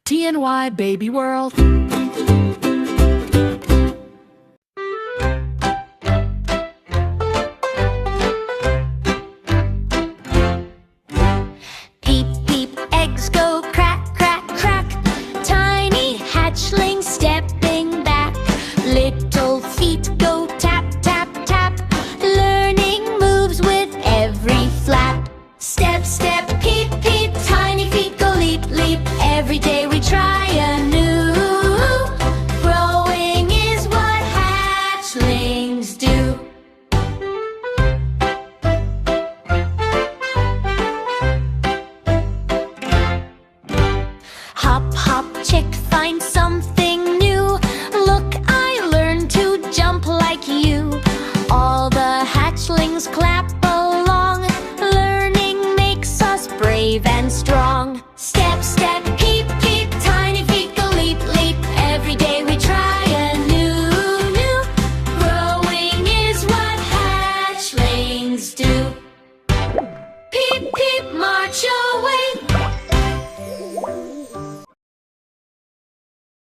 TNY Baby World. Peep, peep, eggs go crack, crack, crack. Tiny hatchlings stepping back. Little feet go tap, tap, tap. Learning moves with every flap. Step, step, peep, peep. Tiny feet go leap, leap. Every day we try anew. Growing is what hatchlings do. Hop, hop, chick, find some